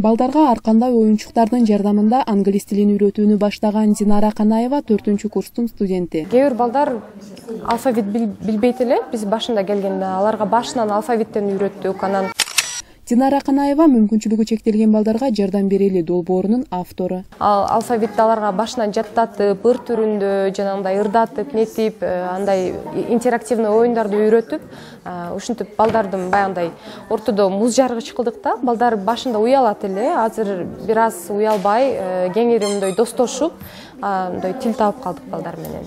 Балдарга ар кандай оюнчуктардын жардамында англис тилин үйрөтүүнү баштаган Динара Канаева 4-курстун студенти. Кээ бир балдар алфавит билбейт эле. Биз башында келгенде аларга башынан алфавиттен үйрөттүк. Анан Динара Канаева мүмкүнчүлүгү чектелген балдарга жардам берели долбоорунун автору. Алфавитти аларга башынан жаттатып, ыр түрүндө, жанагындай ырдатып, нетип, андай интерактивный оюндарды үйрөтүп, ушинтип балдардын баягындай ортодо муз жаргыч кылдык да. Балдар башында уялат эле, азыр бир аз уялбай, кеңири мындай достошуп, мындай тил таап калдык балдар менен.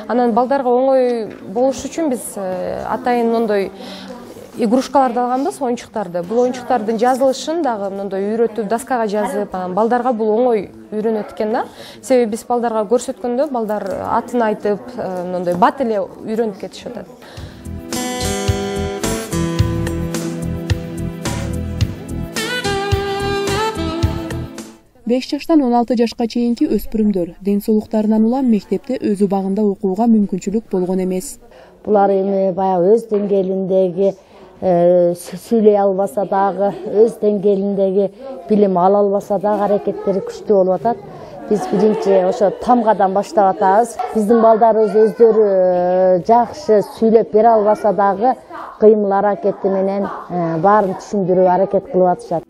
Анан балдарга оңой болуш үчүн биз атайын мондой игрушкаларды алганбыз, оюнчуктарды. Бул оюнчуктардын жазылышын дагы мындай үйрөтүп, доскага жазып, анан балдарга бул оңой үйрөнөт экен да. Себеби биз балдарга көрсөткөндө балдар атын айтып, мындай бат эле үйрөнүп кетишип атат. Беш жаштан 16 жашка чейинки өспүрүмдөр ден соолуктарынан улам мектепте өз убагында окууга мүмкүнчүлүк болгон эмес. Булар эми баягы өз деңгээлиндеги сүйлөй албаса дагы, өз деңгээлиндеги билим ала албаса дагы аракеттери күчтүү болуп атат. Биз биринчи ошо тамгадан баштап атабыз. Биздин балдарыбыз өздөрү жакшы сүйлөп бере албаса дагы кыймыл аракети менен баарын түшүндүрүп аракет кылып атышат.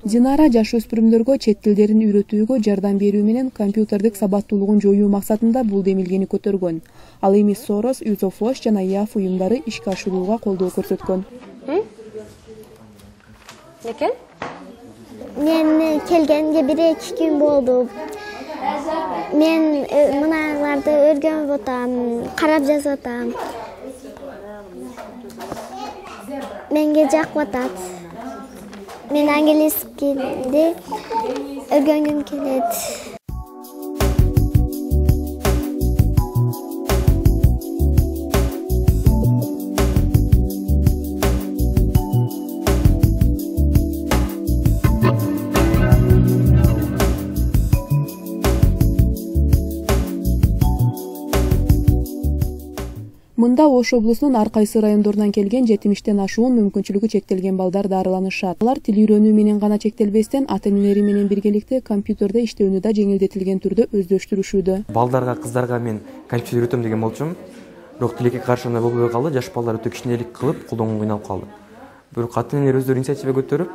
Динара жаш өспүрүмдөргө чет тилдерин үйрөтүүгө жардам берүү менен компьютердик сабаттуулугун жоюу максатында бул демилгени көтөргөн. Ал эми Soros, Usefosh жана IAF уюмдары ишке ашырууга колдоо көрсөткөн. Некен? Мен келгенге 1-2 күн болду. Мен мыналарды өргөнүп атам, карап жазып атам. Менге жакып атат. Мен английскийди өргөнгүм келет. Мында Ош облусунун ар кайсы райондорунан келген 70-тен ашуун мүмкүнчүлүгү чектелген балдар дарыланышат. Алар тил үйрөнүү менен гана чектелбестен ата-энелери менен биргеликте компьютерде иштөөнү да жеңилдетилген түрдө өздөштүрүшүүдө. Балдарга, кыздарга мен компьютер үйрөтөм деген болчумун. Бирок тилекке каршы андай болбой калды. Жаш балдар өтө кичинелик кылып, колдонгон кыйналып калды. Бирок ата-энелер өздөрү инициатива көтөрүп,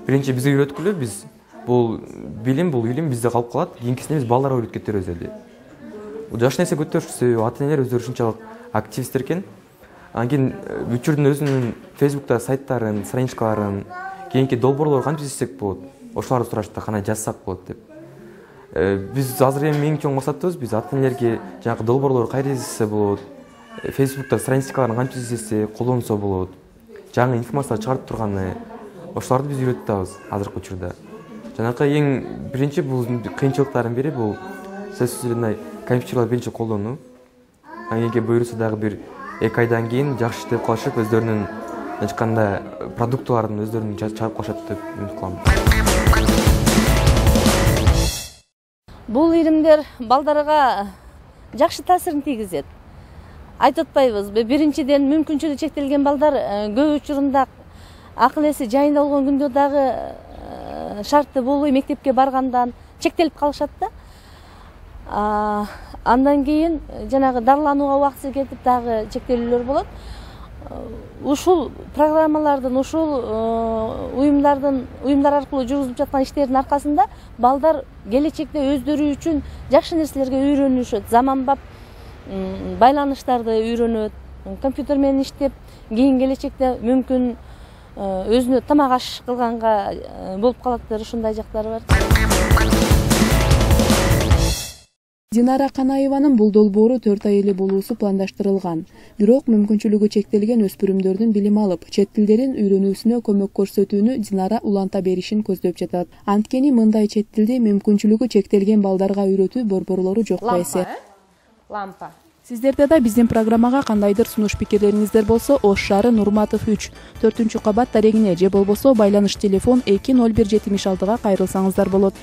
биринчи бизге үйрөткүлө, биз бул билим бизде калып калат. Кийинкисинде биз балдарга үйрөткүлө кетебиз эле. Бул жаш нерсе көтөрүш себеби ата-энелер өздөрү ушунчалык активисттер экен. Анан кийин бүчүрдүн өзүнүн Facebook'та сайттарын, страничкаларын, кийинки долбоорлорду кантип издесек болот? Ошоларды сурашты, кандай жазсак болот деп. Биз азыр эми эң чоң максатыбыз биз ата-энелерге жанагы долбоорлорду кайда издесе болот, Facebook'та страничкаларын кантип издесе, колдонсо болот, жаңы информация чыгарып турганы, ошолорду биз үйрөтүп атабыз азыркы учурда. Жанакы эң биринчи бул кыйынчылыктардын бири бул сөзсүз компьютерлерди биринчи колдонуу. Анан буюрса дагы бир 2 айдан кийин жакшы иштеп калышып, өздөрүнүн ачканда продуктыларын өздөрүнүн чыгарып калышат деп үмүт кылам. Бул иримдер балдарга жакшы таасирин тийгизет. Айтып атпайбыз, биринчиден мүмкүнчүлүгү чектелген балдар көп учурунда акыл эси жайында болгон күндө дагы шартты болбой мектепке баргандан чектелип калышат да. Андан кийин жанагы дарыланууга убактысы кетип дагы чектелүүлөр болот. Ушул программалардын, ушул уюмдар аркылуу жүргүзүлүп жаткан иштердин аркасында балдар келечекте өздөрү үчүн жакшы нерселерге үйрөнүшөт, заманбап байланыштарды үйрөнөт, компьютер менен иштеп, кийин келечекте мүмкүн өзүнө тамак аш кылганга болуп калаттыр, ушундай жактары бар. Динара Канаеванын бул долбоору 4 ай эле болуусу пландаштырылган. Бирок мүмкүнчүлүгү чектелген өспүрүмдөрдүн билим алып, чет тилдерин үйрөнүүсүнө көмөк көрсөтүүнү Динара уланта беришин көздөп жатат. Анткени мындай чет тилди мүмкүнчүлүгү чектелген балдарга үйрөтүү борборлору жок эсеп. Лампа. Сиздерде да биздин программага кандайдыр сунуш пикирлериңиздер болсо, Ош шаары Нурматов 3, 4-кабат дарегине же болбосо байланыш телефон 20176-га кайрылсаңыздар болот.